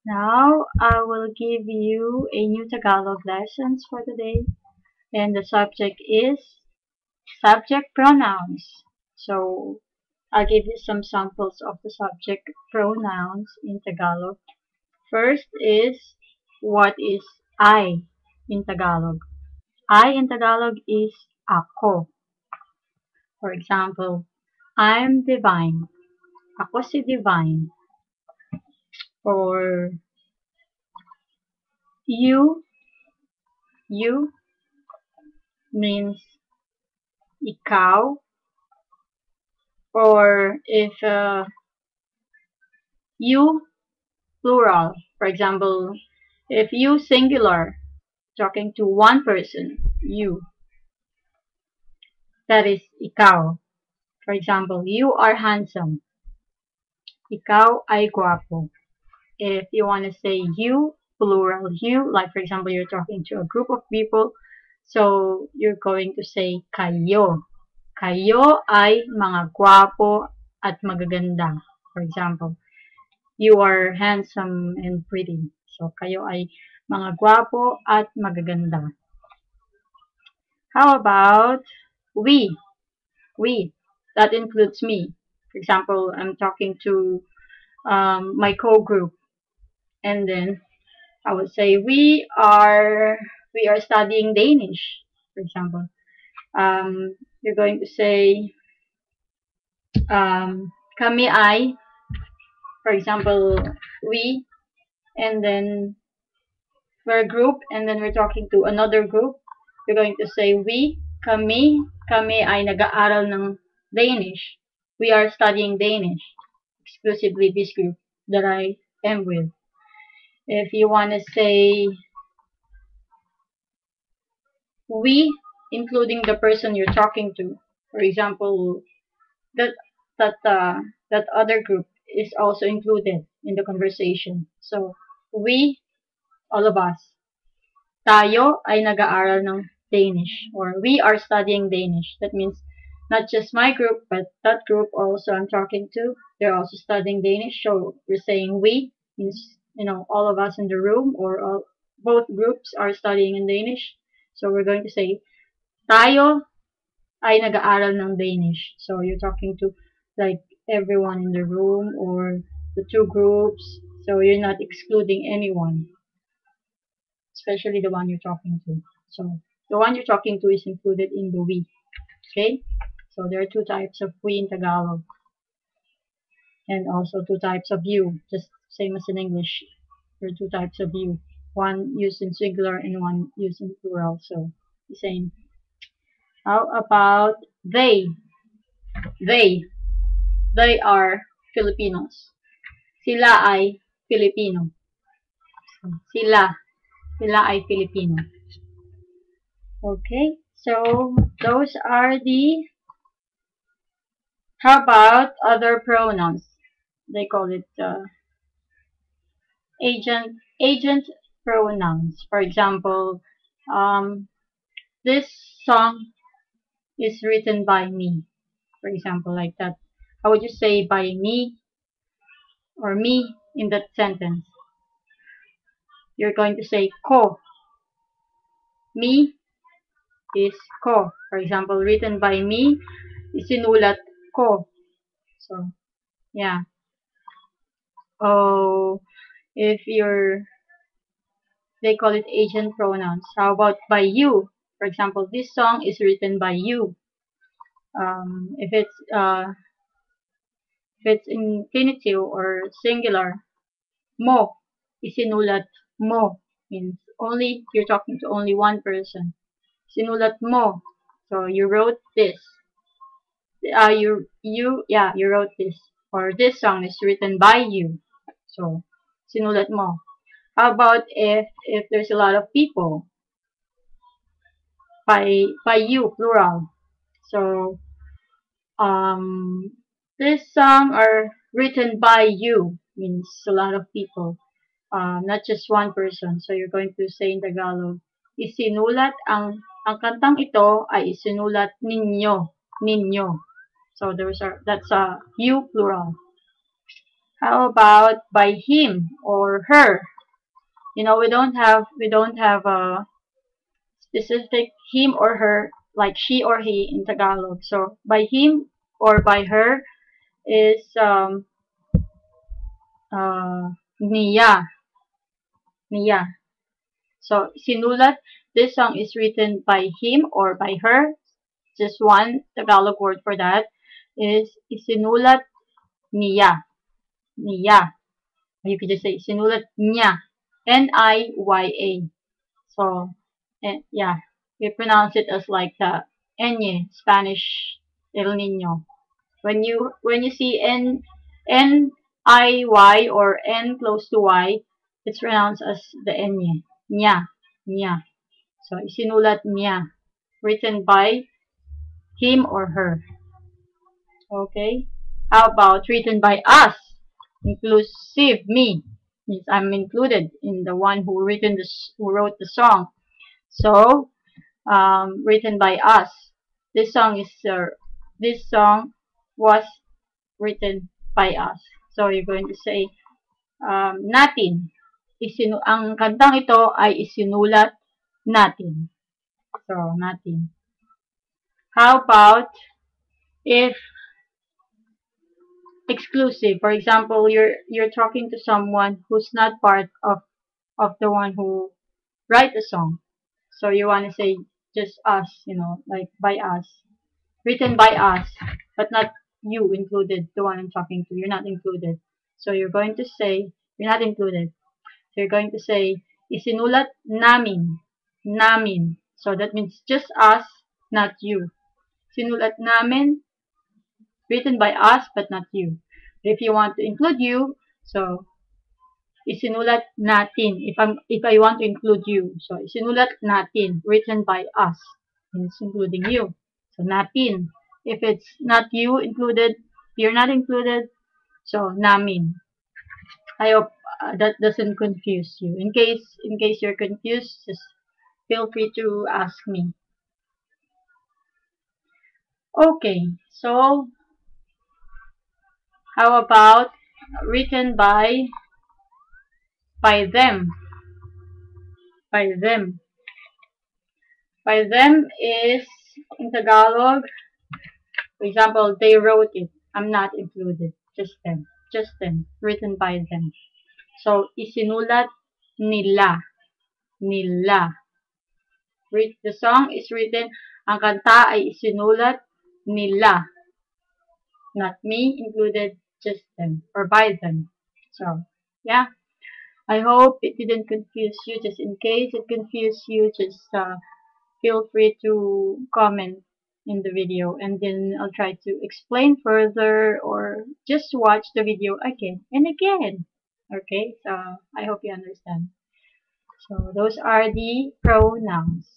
Now I will give you a new Tagalog lessons for today, and the subject is subject pronouns. So I'll give you some samples of the subject pronouns in Tagalog. First is what is I in Tagalog. I in Tagalog is ako. For example, I'm Divine. Ako si Divine. Or you means ikaw. Or if you plural, for example, if you singular, talking to one person, you, that is ikaw. For example, you are handsome. Ikaw ay guwapo. If you want to say you, plural you, like for example, you're talking to a group of people, so you're going to say kayo. Kayo ay mga guwapo at magaganda. For example, you are handsome and pretty. So, kayo ay mga guwapo at magaganda. How about we? We. That includes me. For example, I'm talking to my co-group, and then I would say we are studying Danish. For example, you're going to say kami ay. For example, we, and then we're a group, and then we're talking to another group. We're going to say we, kami ay nag-aaral ng Danish. We are studying Danish. Exclusively this group that I am with. If you want to say we, including the person you're talking to, for example, that that other group is also included in the conversation. So we, all of us, tayo ay nag-aaral ng Danish, or we are studying Danish. That means not just my group, but that group also I'm talking to, they're also studying Danish. So we're saying we means, all of us in the room, or both groups are studying in Danish. So we're going to say, tayo ay nag-aaral ng Danish. So you're talking to like everyone in the room or the two groups. So you're not excluding anyone, especially the one you're talking to. So the one you're talking to is included in the we. Okay? So there are two types of we in Tagalog. And also two types of you, just same as in English. There are two types of you. One used in singular and one used in plural. So the same. How about they? They. They are Filipinos. Sila ay Filipino. Sila. Sila ay Filipino. Okay, so those are the. How about other pronouns? They call it agent pronouns. For example, this song is written by me. For example, like that. How would you say by me or me in that sentence? You're going to say ko. Me is ko. For example, written by me, isinulat ko. So, yeah. Oh, if they call it agent pronouns. How about by you? For example, this song is written by you. If it's infinitive or singular, mo, isinulat mo, means only you're talking to only one person. Sinulat mo. So you wrote this. You wrote this. Or this song is written by you. So sinulat mo. How about if there's a lot of people? By you, plural. So this song are written by you, means a lot of people, not just one person. So you're going to say in Tagalog, isinulat ang kantang ito ay isinulat ninyo. So that's you plural. How about by him or her? We don't have a specific him or her like she or he in Tagalog. So by him or by her is niya, niya. So sinulat, this song is written by him or by her. Just one Tagalog word for that is isinulat niya, niya. You could just say sinulat niya, N-I-Y-A. So, yeah, we pronounce it as like the Enye, Spanish El Nino. When you see N-I-Y or N close to Y, it's pronounced as the Enye, Nya, Nya. So, isinulat niya, written by him or her. Okay. How about written by us? Inclusive, me. Means I'm included in the one who wrote the song. So, written by us. This song is this song was written by us. So you're going to say natin. Ang kantang ito ay isinulat natin. So natin. How about if exclusive? For example, you're talking to someone who's not part of the one who write the song. So you want to say just us, like by us. Written by us, but not you included, the one I'm talking to. You're not included. So you're going to say, you're not included. So you're going to say, isinulat namin. Namin. So that means just us, not you. Sinulat namin, written by us, but not you. If you want to include you, so isinulat natin. If I want to include you, so isinulat natin, written by us. It's including you. So natin. If it's not you included, you're not included, so namin. I hope that doesn't confuse you. In case you're confused, just feel free to ask me. Okay, so how about written by them? By them. By them is in Tagalog. For example, they wrote it. I'm not included. Just them. Just them. Written by them. So, isinulat nila. Nila. The song is written, ang kanta ay isinulat nila. Not me included, just them. Or by them. So, yeah. I hope it didn't confuse you. Just in case it confused you, just feel free to comment in the video, and then I'll try to explain further or just watch the video again and again. Okay, so I hope you understand. So those are the pronouns.